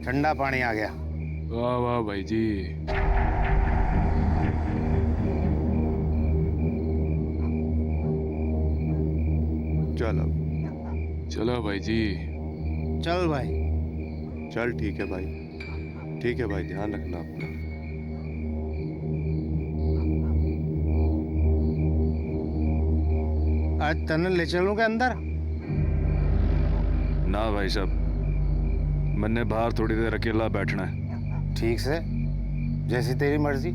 ठंडा पानी आ गया। वाह वाह भाई जी। चलो चलो भाई जी। चल भाई। चल, ठीक है भाई, ठीक है भाई, ध्यान रखना अपना। आज तने ले चलूं के अंदर? ना भाई साहब, मैंने बाहर थोड़ी देर अकेला बैठना है। ठीक से, जैसी तेरी मर्जी।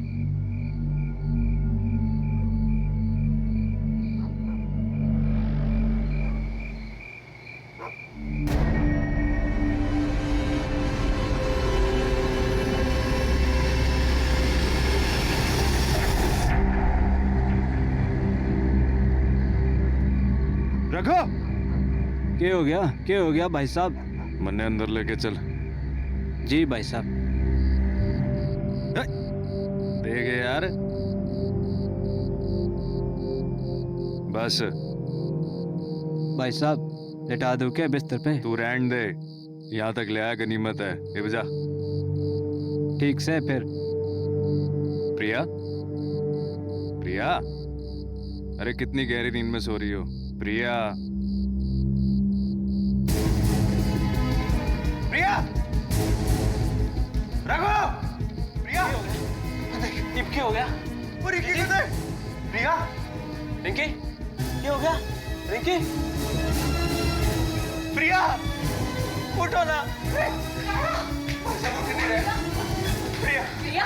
रखो। क्या हो गया भाई साहब? मन्ने अंदर लेके चल। जी भाई साहब। देख यार, बस भाई साहब लेटा दो क्या बिस्तर पे? तू रहने दे, यहाँ तक ले आया गनीमत है। ये बजा। ठीक से फिर। प्रिया, प्रिया, अरे कितनी गहरी नींद में सो रही हो प्रिया? प्रिया, रघु, प्रिया, क्या हो गया? वो रिंकी को देख। प्रिया, रिंकी, क्या हो गया? रिंकी, प्रिया, उठो ना। प्रिया,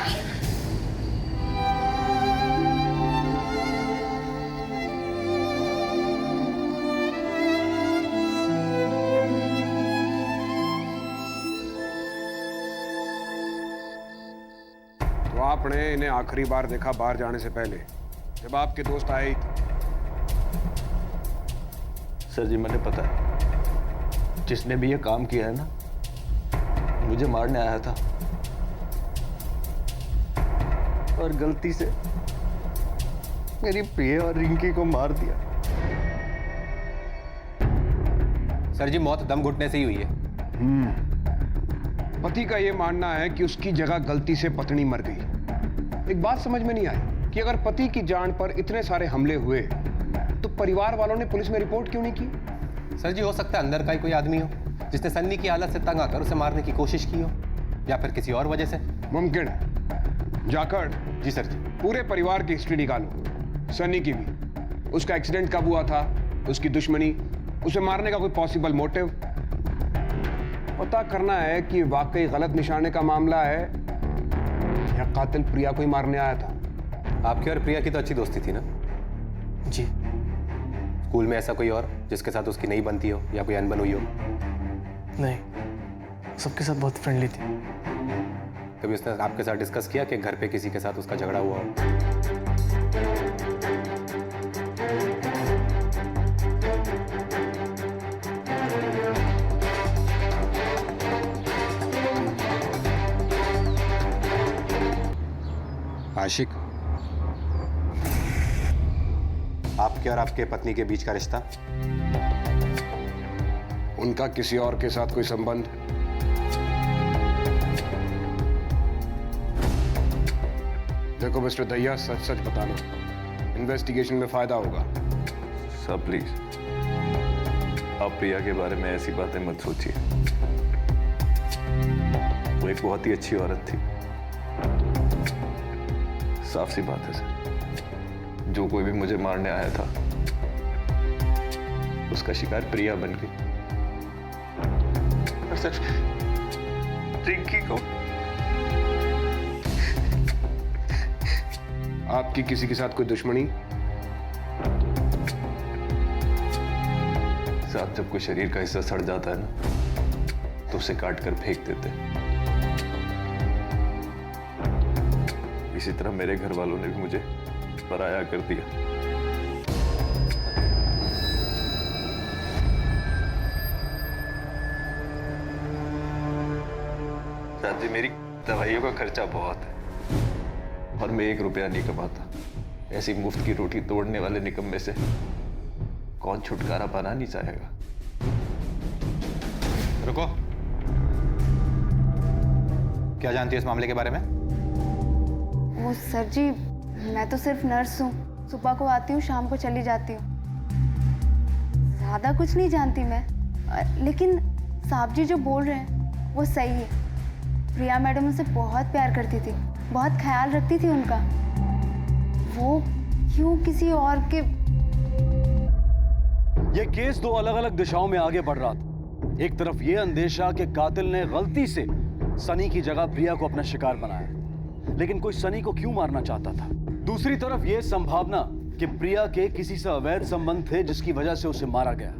तो आपने इन्हें आखिरी बार देखा बाहर जाने से पहले, जब आपके दोस्त आए ही थे। सर जी, मुझे पता है जिसने भी ये काम किया है ना, मुझे मारने आया था और गलती से मेरी प्रिया और रिंकी को मार दिया। सर जी, मौत दम घुटने से ही हुई है। पति का ये मानना है कि उसकी जगह गलती से पत्नी मर गई। एक बात समझ में नहीं आई कि अगर पति की जान पर इतने सारे हमले हुए तो परिवार वालों ने पुलिस में रिपोर्ट क्यों नहीं की? सर जी, हो सकता है अंदर का ही कोई आदमी हो जिसने सन्नी की हालत से तंग आकर उसे मारने की कोशिश की हो, या फिर किसी और वजह से। मुमकिन है। जाकर जी सर जी। पूरे परिवार की हिस्ट्री निकालो, सन्नी की भी। उसका एक्सीडेंट कब हुआ था, उसकी दुश्मनी, उसे मारने का कोई पॉसिबल मोटिव। पता करना है कि वाकई गलत निशाने का मामला है या कातिल प्रिया को ही मारने आया था। आपकी और प्रिया की तो अच्छी दोस्ती थी ना? जी। स्कूल में ऐसा कोई और जिसके साथ उसकी नहीं बनती हो या कोई अनबन हुई हो? नहीं, सबके साथ बहुत फ्रेंडली थी। कभी उसने आपके साथ डिस्कस किया कि घर पे किसी के साथ उसका झगड़ा हुआ हो? आशिक, आपके और आपके पत्नी के बीच का रिश्ता? उनका किसी और के साथ कोई संबंध? देखो मिस्टर दहिया, सच सच बताना, इन्वेस्टिगेशन में फायदा होगा। सर प्लीज, आप प्रिया के बारे में ऐसी बातें मत सोचिए। वो एक बहुत ही अच्छी औरत थी। साफ सी बात है सर, जो कोई भी मुझे मारने आया था उसका शिकार प्रिया बन गई। और सर, रिंकी को आपकी किसी के साथ कोई दुश्मनी? साहब, जब कोई शरीर का हिस्सा सड़ जाता है ना, तो उसे काट कर फेंक देते हैं। इसी तरह मेरे घर वालों ने भी मुझे पराया कर दिया। साहब जी, मेरी दवाइयों का खर्चा बहुत है और मैं 1 रुपया नहीं कमाता। ऐसी मुफ्त की रोटी तोड़ने वाले निकम्मे से कौन छुटकारा पाना नहीं चाहेगा? रुको। क्या जानती हो इस मामले के बारे में? वो सर जी, मैं तो सिर्फ नर्स हूँ। सुबह को आती हूँ, शाम को चली जाती हूँ। ज़्यादा कुछ नहीं जानती मैं। लेकिन साहब जी जो बोल रहे हैं वो सही है। प्रिया मैडम उनसे बहुत प्यार करती थी, बहुत ख्याल रखती थी उनका। वो क्यों किसी और के... ये केस दो अलग अलग दिशाओं में आगे बढ़ रहा था। एक तरफ ये अंदेशा कि कातिल ने गलती से सनी की जगह प्रिया को अपना शिकार बनाया, लेकिन कोई सनी को क्यों मारना चाहता था। दूसरी तरफ यह संभावना कि प्रिया के किसी से अवैध संबंध थे जिसकी वजह से उसे मारा गया।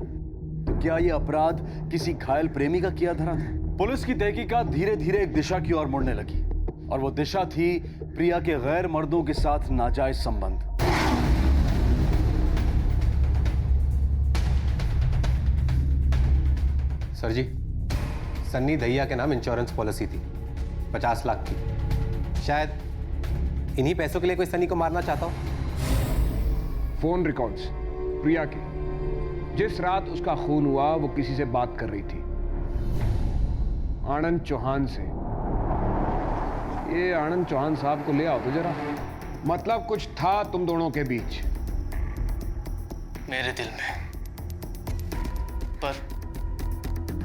तो क्या यह अपराध किसी घायल प्रेमी का किया धरा था? पुलिस की तहकीकात धीरे धीरे एक दिशा की ओर मुड़ने लगी, और वो दिशा थी प्रिया के गैर मर्दों के साथ नाजायज संबंध। सर जी, सन्नी दहिया के नाम इंश्योरेंस पॉलिसी थी 50 लाख की। शायद इन्हीं पैसों के लिए कोई सन्नी को मारना चाहता हो। फोन रिकॉर्ड्स प्रिया के, जिस रात उसका खून हुआ वो किसी से बात कर रही थी, आनंद चौहान से। ये आनंद चौहान साहब को ले आओ तो जरा। मतलब कुछ था तुम दोनों के बीच? मेरे दिल में, पर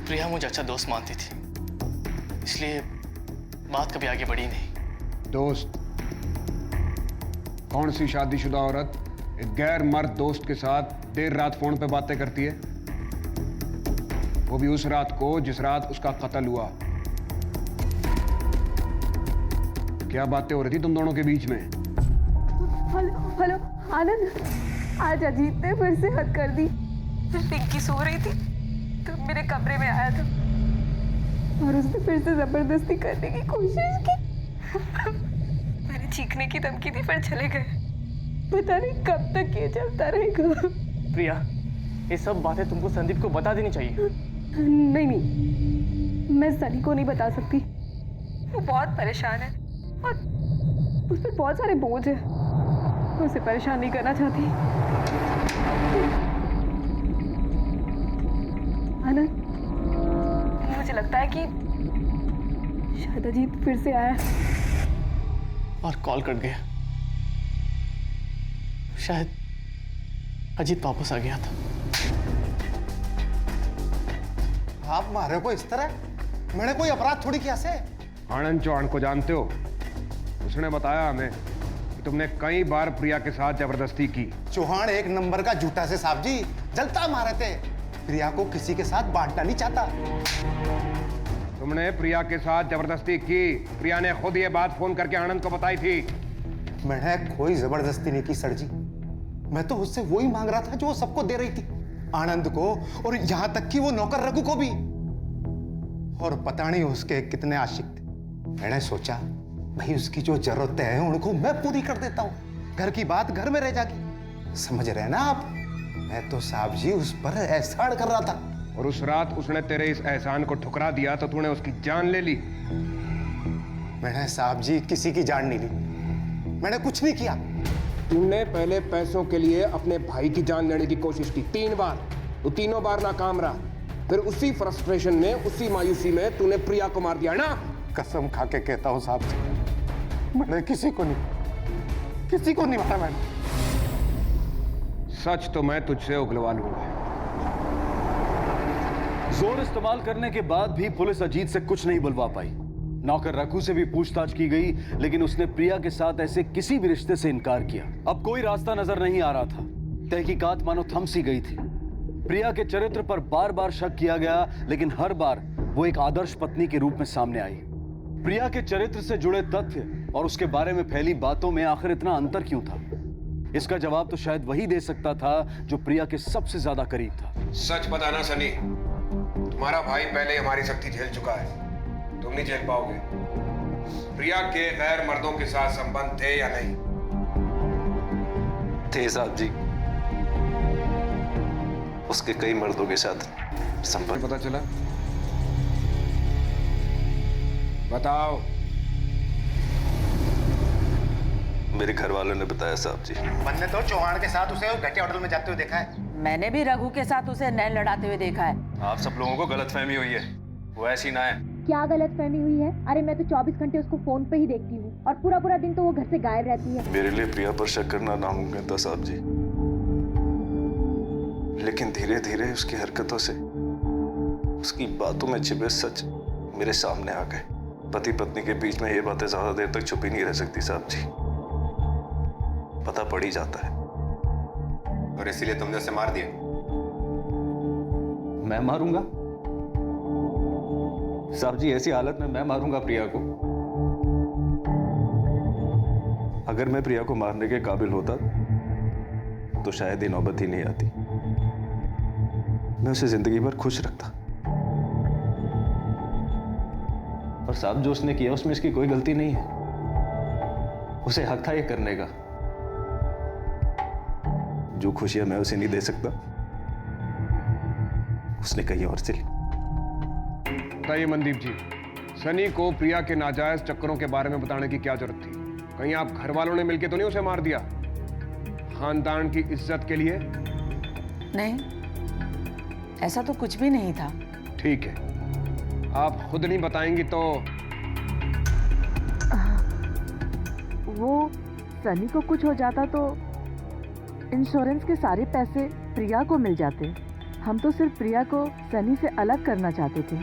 प्रिया मुझे अच्छा दोस्त मानती थी, इसलिए बात कभी आगे बढ़ी नहीं। दोस्त? कौन सी शादीशुदा औरत एक गैर मर्द दोस्त के साथ देर रात फोन पे बातें करती है? वो भी उस रात को जिस रात उसका कत्ल हुआ। क्या बातें हो रही थी तुम दोनों के बीच में? हेलो आनंद, आज अजीत ने फिर से हद कर दी। पिंकी सो रही थी तो मेरे कमरे में आया था और उसने फिर से जबरदस्ती करने की कोशिश की। मैंने चीखने की धमकी दी पर चले गए। पता नहीं कब तक ये चलता रहेगा। प्रिया, ये सब बातें तुमको संदीप को बता देनी चाहिए। नहीं, मैं सनी को नहीं बता सकती। वो बहुत परेशान है और उस पर बहुत सारे बोझ है। मैं उसे परेशान नहीं करना चाहती। आनंद, मुझे लगता है कि शायद अजीत फिर से आया और कॉल कट गया। शायद अजीत वापस आ गया था। आप मारे को इस तरह? मैंने कोई अपराध थोड़ी किया से। आनंद चौहान को जानते हो? उसने बताया हमें कि तुमने कई बार प्रिया के साथ जबरदस्ती की। चौहान एक नंबर का झूठा से साहब जी, जलता मारे थे। प्रिया को किसी के साथ बांटना नहीं चाहता। तुमने प्रिया के साथ जबरदस्ती की। प्रिया ने खुद ये बात फोन करके आनंद को बताई थी। मैंने कोई जबरदस्ती नहीं की सर जी। मैं तो उससे वही मांग रहा था जो वो सबको दे रही थी, आनंद को और यहां तक कि वो नौकर रघु को भी। और पता नहीं उसके कितने आशिक थे। मैंने सोचा भाई उसकी जो जरूरतें हैं उनको मैं पूरी कर देता हूं। घर की बात घर में रह जाएगी। समझ रहे हैं ना आप? मैं तो साहब जी उस पर एहसान कर रहा था। और उस रात उसने तेरे इस एहसान को ठुकरा दिया तो तूने उसकी जान ले ली। मैंने साहब जी किसी की जान नहीं ली। मैंने कुछ नहीं किया। तुमने पहले पैसों के लिए अपने भाई की जान लेने की कोशिश की 3 बार। वो तीनों बार नाकाम रहा। फिर उसी फ्रस्ट्रेशन में, उसी मायूसी में तूने प्रिया को मार दिया ना? कसम खा के कहता हूं साहब जी, मैंने किसी को नहीं मारा। मैंने सच तो मैं तुझसे उगलवा लूंगा। जोर इस्तेमाल करने के बाद भी पुलिस अजीत से कुछ नहीं बुलवा पाई। नौकर रघु से भी पूछताछ की गई, लेकिन उसने प्रिया के साथ ऐसे किसी भी रिश्ते से इनकार किया। अब कोई रास्ता नजर नहीं आ रहा था। तहकीकात मानो थम सी गई थी। प्रिया के चरित्र पर बार बार शक किया गया, लेकिन हर बार वो एक आदर्श पत्नी के रूप में सामने आई। प्रिया के चरित्र से जुड़े तथ्य और उसके बारे में फैली बातों में आखिर इतना अंतर क्यों था? इसका जवाब तो शायद वही दे सकता था जो प्रिया के सबसे ज्यादा करीब था। सच बताना सनी, तुम्हारा भाई पहले हमारी सख्ती झेल चुका है। तुम नहीं झेल पाओगे। प्रिया के गैर मर्दों के साथ संबंध थे या नहीं? थे साहब जी, उसके कई मर्दों के साथ संबंध। पता चला? बताओ। मेरे घर वालों ने बताया साहब जी। मैंने तो चौहान के साथ उसे घटिया होटल में जाते हुए देखा है। मैंने भी रघु के साथ उसे नैन लड़ाते हुए देखा है। आप सब लोगों को गलतफहमी हुई है। वो ऐसी ना है। क्या गलतफहमी हुई है? अरे मैं तो 24 घंटे उसको फोन पे ही देखती हूँ और पूरा पूरा दिन तो वो घर से गायब रहती है। मेरे लिए प्रिया पर शक करना नामुमकिन था साहब जी, लेकिन धीरे धीरे उसकी हरकतों से, उसकी बातों में छिपे सच मेरे सामने आ गए। पति पत्नी के बीच में ये बातें ज्यादा देर तक छुपी नहीं रह सकती साहब जी, पता पड़ ही जाता है। और इसीलिए तुमने उसे मार दिया? मैं मारूंगा साहब जी? ऐसी हालत में मैं मारूंगा प्रिया को? अगर मैं प्रिया को मारने के काबिल होता तो शायद ये नौबत ही नहीं आती। मैं उसे जिंदगी भर खुश रखता। और साहब जो उसने किया उसमें इसकी कोई गलती नहीं है, उसे हक था ये करने का। जो खुशियां मैं उसे नहीं दे सकता उसने कहीं और से ली। बताइए मनदीप जी, सनी को प्रिया के नाजायज चक्करों के बारे में बताने की क्या जरूरत थी? कहीं आप घर वालों ने मिलकर तो नहीं उसे मार दिया? खानदान की इज्जत के लिए? नहीं, ऐसा तो कुछ भी नहीं था। ठीक है, आप खुद नहीं बताएंगी तो? वो सनी को कुछ हो जाता तो इंश्योरेंस के सारे पैसे प्रिया को मिल जाते। हम तो सिर्फ प्रिया को सनी से अलग करना चाहते थे,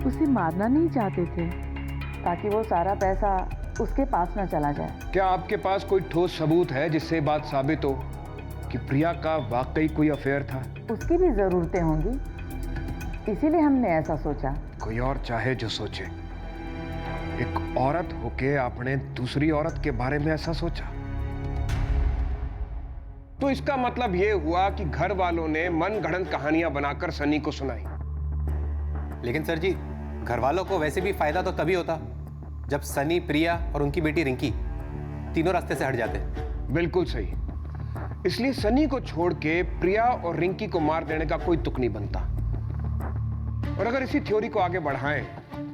उसे मारना नहीं चाहते थे, ताकि वो सारा पैसा उसके पास ना चला जाए। क्या आपके पास कोई ठोस सबूत है जिससे बात साबित हो कि प्रिया का वाकई कोई अफेयर था? उसकी भी जरूरतें होंगी, इसीलिए हमने ऐसा सोचा। कोई और चाहे जो सोचे, एक औरत होके आपने दूसरी औरत के बारे में ऐसा सोचा? तो इसका मतलब यह हुआ कि घर वालों ने मन गढ़ंत कहानियां बनाकर सनी को सुनाई। लेकिन सर जी, घर वालों को वैसे भी फायदा तो तभी होता जब सनी, प्रिया और उनकी बेटी रिंकी तीनों रास्ते से हट जाते। बिल्कुल सही। इसलिए सनी को छोड़ के प्रिया और रिंकी को मार देने का कोई तुक नहीं बनता। और अगर इसी थ्योरी को आगे बढ़ाएं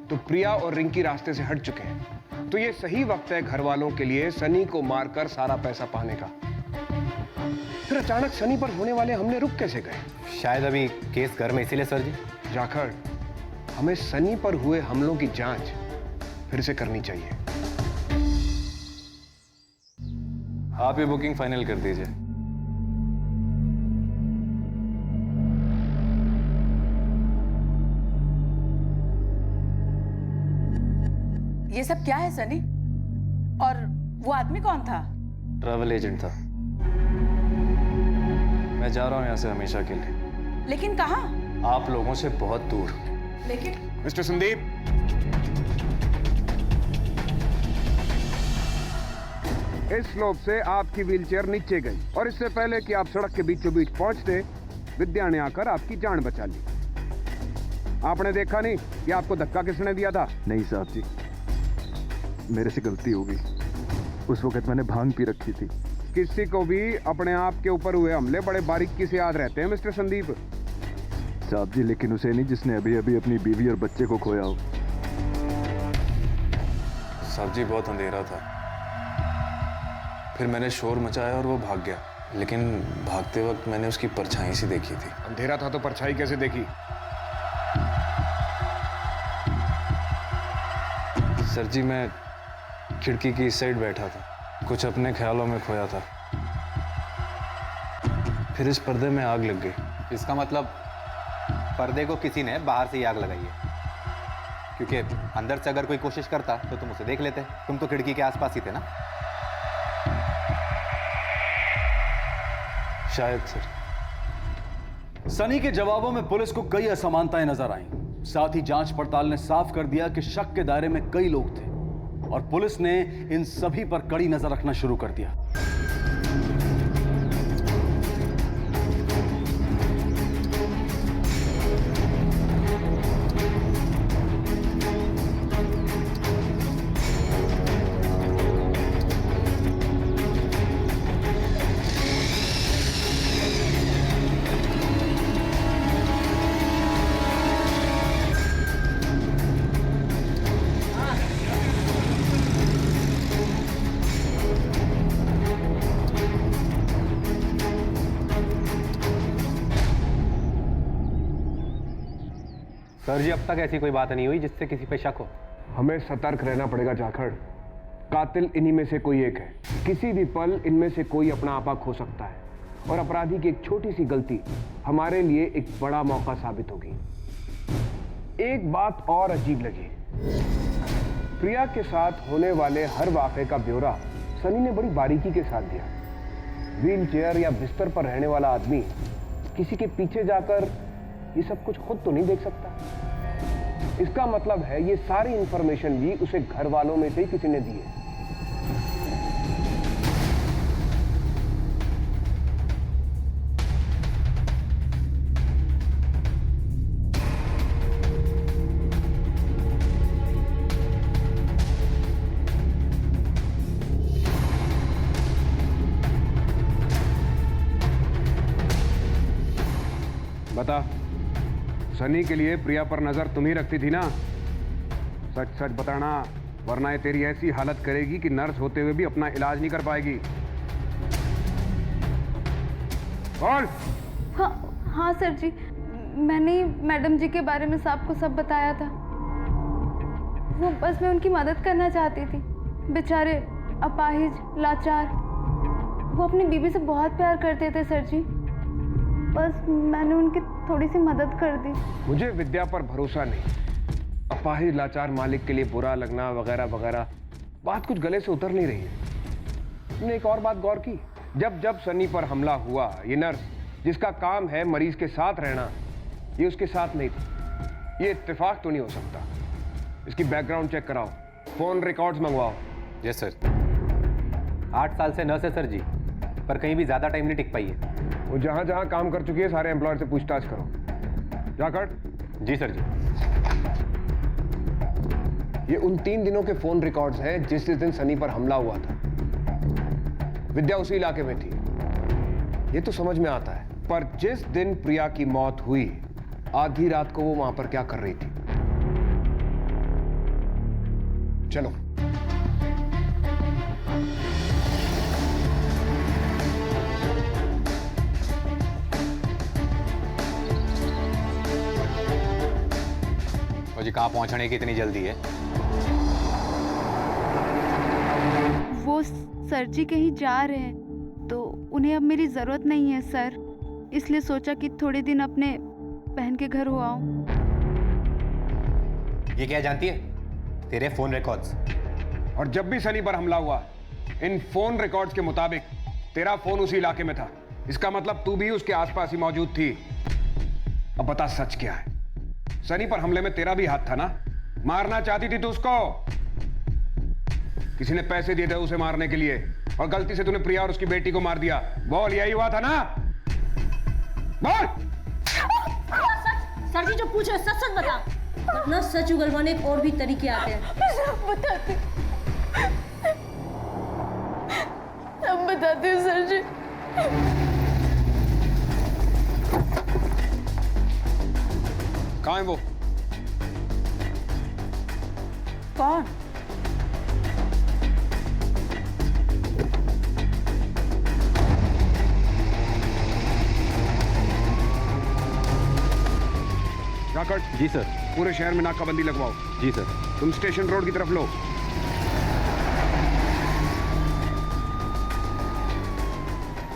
तो प्रिया और रिंकी रास्ते से हट चुके हैं, तो ये सही वक्त है घर वालों के लिए सनी को मारकर सारा पैसा पाने का। फिर अचानक सनी पर होने वाले हमले रुक कैसे गए? शायद अभी केस घर में, इसीलिए सर जी। जाखड़, हमें सनी पर हुए हमलों की जांच फिर से करनी चाहिए। आप ये बुकिंग फाइनल कर दीजिए। ये सब क्या है सनी? और वो आदमी कौन था? ट्रैवल एजेंट था। मैं जा रहा हूं यहां से हमेशा के लिए। लेकिन कहाँ? आप लोगों से बहुत दूर। लेकिन मिस्टर संदीप, इस स्लोप से आपकी व्हीलचेयर नीचे गई और इससे पहले कि आप सड़क के बीचों बीच पहुंचते, विद्या ने आकर आपकी जान बचा ली। आपने देखा नहीं कि आपको धक्का किसने दिया था? नहीं साहब जी, मेरे से गलती हो गई। उस वक्त मैंने भांग पी रखी थी। किसी को भी अपने आप के ऊपर हुए हमले बड़े बारीकी से याद रहते हैं मिस्टर संदीप। साहब जी, लेकिन उसे नहीं जिसने अभी अभी अपनी बीवी और बच्चे को खोया हो। साहब जी, बहुत अंधेरा था, फिर मैंने शोर मचाया और वो भाग गया, लेकिन भागते वक्त मैंने उसकी परछाई सी देखी थी। अंधेरा था तो परछाई कैसे देखी? सर जी, मैं खिड़की की इस साइड बैठा था, कुछ अपने ख्यालों में खोया था, फिर इस पर्दे में आग लग गई। इसका मतलब पर्दे को किसी ने बाहर से ही आग लगाई है, क्योंकि अंदर से अगर कोई कोशिश करता तो तुम उसे देख लेते। तुम तो खिड़की के आसपास ही थे ना। शायद सर। सनी के जवाबों में पुलिस को कई असमानताएं नजर आईं। साथ ही जांच पड़ताल ने साफ कर दिया कि शक के दायरे में कई लोग थे और पुलिस ने इन सभी पर कड़ी नजर रखना शुरू कर दिया। सर जी, अब तक ऐसी कोई बात नहीं हुई जिससे किसी पे शक हो। हमें सतर्क रहना पड़ेगा जाखड़। कातिल इन्हीं में से कोई एक है। किसी भी पल इनमें से कोई अपना आपा खो सकता है और अपराधी की एक छोटी सी गलती हमारे लिए एक बड़ा मौका साबित होगी। एक बात और अजीब लगी, प्रिया के साथ होने वाले हर वाक़े का ब्यौरा सनी ने बड़ी बारीकी के साथ दिया। व्हील चेयर या बिस्तर पर रहने वाला आदमी किसी के पीछे जाकर ये सब कुछ खुद तो नहीं देख सकता। इसका मतलब है ये सारी इंफॉर्मेशन भी उसे घर वालों में से ही किसी ने दी है। बता, सनी के लिए प्रिया पर नजर तुम ही रखती थी ना? सच सच बताना, वरना ये तेरी ऐसी हालत करेगी कि नर्स होते हुए भी अपना इलाज नहीं कर पाएगी। बोल। हाँ सर जी, मैंने मैडम जी के बारे में साहब को सब बताया था। वो बस मैं उनकी मदद करना चाहती थी। बेचारे अपाहिज, लाचार, वो अपनी बीवी से बहुत प्यार करते थे सर जी। बस मैंने उनकी थोड़ी सी मदद कर दी। मुझे विद्या पर भरोसा नहीं। अपाहिज लाचार मालिक के लिए बुरा लगना वगैरह वगैरह बात कुछ गले से उतर नहीं रही है। तुमने एक और बात गौर की? जब जब सनी पर हमला हुआ, ये नर्स जिसका काम है मरीज के साथ रहना, ये उसके साथ नहीं थी। ये इत्तेफाक तो नहीं हो सकता। इसकी बैकग्राउंड चेक कराओ, फोन रिकॉर्ड्स मंगवाओ। Yes sir. 8 साल से नर्स है सर जी, पर कहीं भी ज्यादा टाइम नहीं टिक पाई है। वो जहां जहां काम कर चुकी है सारे एम्प्लॉयर से पूछताछ करो। जाकर। जी सर जी। ये उन 3 दिनों के फोन रिकॉर्ड्स हैं जिस दिन सनी पर हमला हुआ था। विद्या उसी इलाके में थी, ये तो समझ में आता है, पर जिस दिन प्रिया की मौत हुई, आधी रात को वो वहां पर क्या कर रही थी? चलो। जी कहाँ पहुंचने की इतनी जल्दी है? वो सर जी कहीं जा रहे हैं, तो उन्हें अब मेरी जरूरत नहीं है सर, इसलिए सोचा कि थोड़े दिन अपने बहन के घर हो आऊं। ये क्या जानती है? तेरे फोन रिकॉर्ड्स। और जब भी सनी पर हमला हुआ, इन फोन रिकॉर्ड्स के मुताबिक तेरा फोन उसी इलाके में था। इसका मतलब तू भी उसके आसपास ही मौजूद थी। अब बता सच क्या है? सनी पर हमले में तेरा भी हाथ था ना? मारना चाहती थी तू उसको। किसी ने पैसे दिए थे उसे मारने के लिए और गलती से तूने प्रिया और उसकी बेटी को मार दिया। बोल, यही हुआ था ना? बोल। सर जी जो पूछ रहे सच सच बता, वरना सच उगलवाने के और भी तरीके आते हैं। अब बताती हूँ सर जी। कहाँ है वो? कौन? जाकर। जी सर। पूरे शहर में नाकाबंदी लगवाओ। जी सर। तुम स्टेशन रोड की तरफ लो।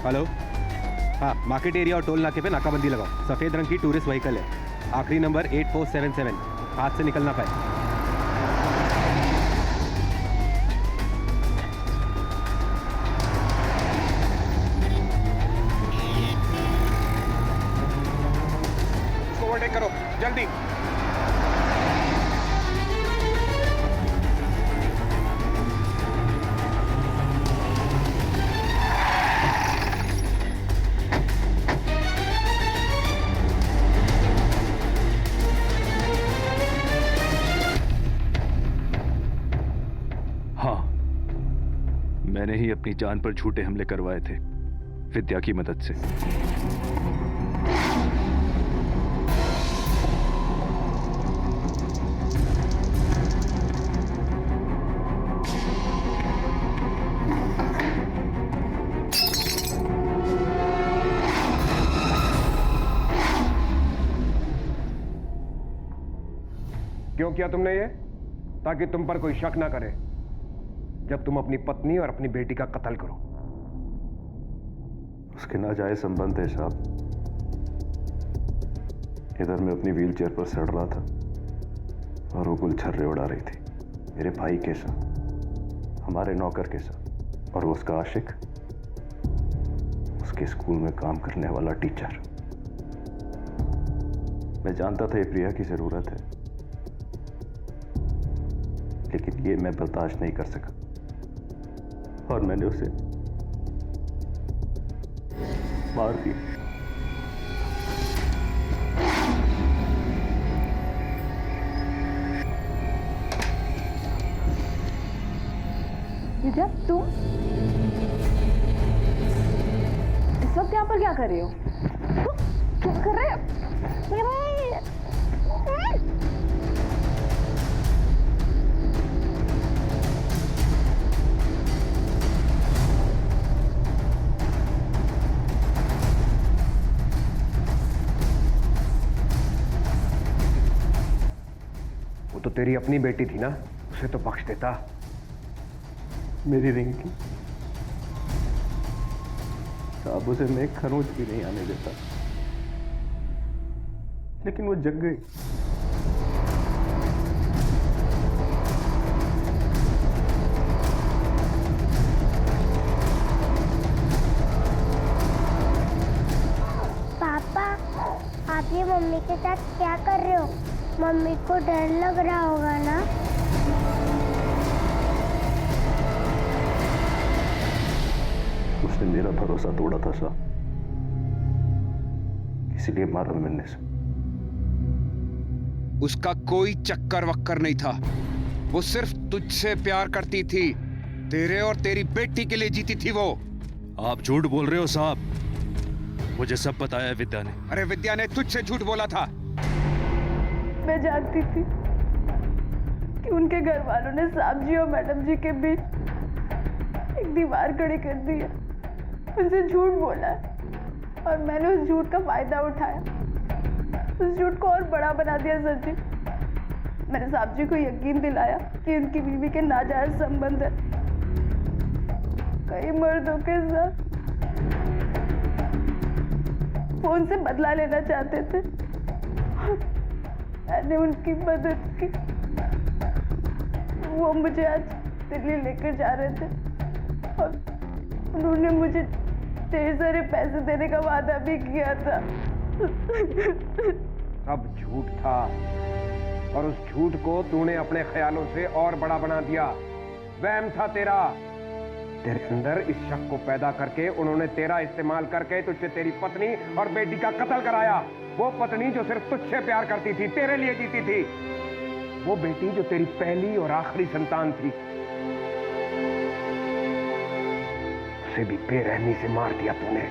हेलो। हाँ, मार्केट एरिया और टोल नाके पे नाकाबंदी लगाओ। सफेद रंग की टूरिस्ट व्हीकल है, आखिरी नंबर 8477, हाथ से निकल ना पाए। उसको ओवरटेक करो जल्दी। मैंने ही अपनी जान पर झूठे हमले करवाए थे विद्या की मदद से। क्यों किया तुमने ये? ताकि तुम पर कोई शक ना करे जब तुम अपनी पत्नी और अपनी बेटी का कत्ल करो। उसके नाजायज संबंध है साहब। इधर मैं अपनी व्हीलचेयर पर सड़ रहा था और वो गुलछर्रे उड़ा रही थी मेरे भाई के साथ, हमारे नौकर के साथ, और उसका आशिक उसके स्कूल में काम करने वाला टीचर। मैं जानता था ये प्रिया की जरूरत है, लेकिन ये मैं बर्दाश्त नहीं कर सका और मैंने उसे मार दिया। विद्या, तुम इस वक्त यहाँ पर क्या कर रहे हो? क्या कर रहे हो? वो तो तेरी अपनी बेटी थी ना, उसे तो बख्श देता। मेरी रिंकी साहब, उसे मैं खरोंच भी नहीं आने देता, लेकिन वो जग गई। पापा, आप ये मम्मी के साथ क्या कर रहे हो? मम्मी को डर लग रहा होगा ना? उसने मेरा भरोसा तोड़ा था साहब, इसीलिए मारा मैंने से। उसका कोई चक्कर वक्कर नहीं था, वो सिर्फ तुझसे प्यार करती थी, तेरे और तेरी बेटी के लिए जीती थी वो। आप झूठ बोल रहे हो साहब, मुझे सब बताया विद्या ने। अरे विद्या ने तुझसे झूठ बोला था। मैं जानती थी कि उनके घर वालों ने साहब जी और मैडम जी के बीच एक दीवार खड़ी कर दी है, उनसे झूठ बोला है और मैंने उस झूठ का फायदा उठाया, उस झूठ को और बड़ा बना दिया। सर जी, मैंने साहब जी को यकीन दिलाया कि उनकी बीवी के नाजायज संबंध है कई मर्दों के साथ, वो उनसे बदला लेना चाहते थे। मैंने उनकी मदद की, वो मुझे आज दिल्ली लेकर जा रहे थे और उन्होंने मुझे ढेर सारे पैसे देने का वादा भी किया था। सब झूठ था और उस झूठ को तूने अपने ख्यालों से और बड़ा बना दिया। वहम था तेरा, तेरे अंदर इस शक को पैदा करके उन्होंने तेरा इस्तेमाल करके तुझसे तेरी पत्नी और बेटी का कत्ल कराया। वो पत्नी जो सिर्फ तुझसे प्यार करती थी, तेरे लिए जीती थी, वो बेटी जो तेरी पहली और आखिरी संतान थी, उसे भी बेरहमी से मार दिया तूने।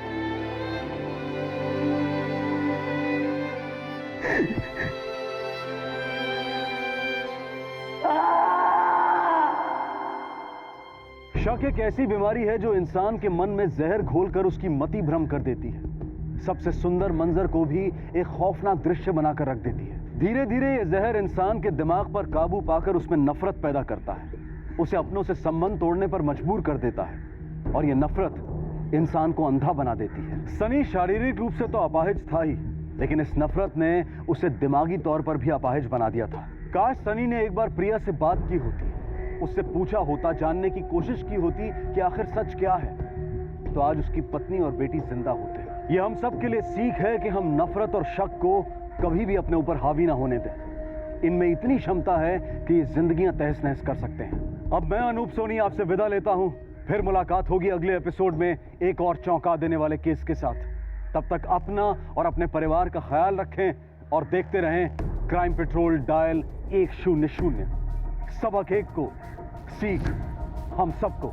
शक एक ऐसी बीमारी है जो इंसान के मन में जहर घोलकर उसकी मति भ्रम कर देती है, सबसे सुंदर मंजर को भी एक खौफनाक दृश्य बनाकर रख देती है। धीरे धीरे ये जहर इंसान के दिमाग पर काबू पाकर उसमें नफरत पैदा करता है, उसे अपनों से संबंध तोड़ने पर मजबूर कर देता है और ये नफरत इंसान को अंधा बना देती है। सनी शारीरिक रूप से तो अपाहिज था ही, लेकिन इस नफरत ने उसे दिमागी तौर पर भी अपाहिज बना दिया था। काश सनी ने एक बार प्रिया से बात की होती, उससे पूछा होता, जानने की कोशिश की होती कि आखिर सच क्या है, तो आज उसकी पत्नी और बेटी जिंदा होते। ये हम सब के लिए सीख है कि हम नफरत और शक को कभी भी अपने ऊपर हावी ना होने दें। इनमें इतनी क्षमता है कि ये जिंदगियां तहस नहस कर सकते हैं। अब मैं अनूप सोनी आपसे विदा लेता हूं, फिर मुलाकात होगी अगले एपिसोड में एक और चौंका देने वाले केस के साथ। तब तक अपना और अपने परिवार का ख्याल रखें और देखते रहें क्राइम पेट्रोल डायल 100। सबक एक को, सीख हम सबको।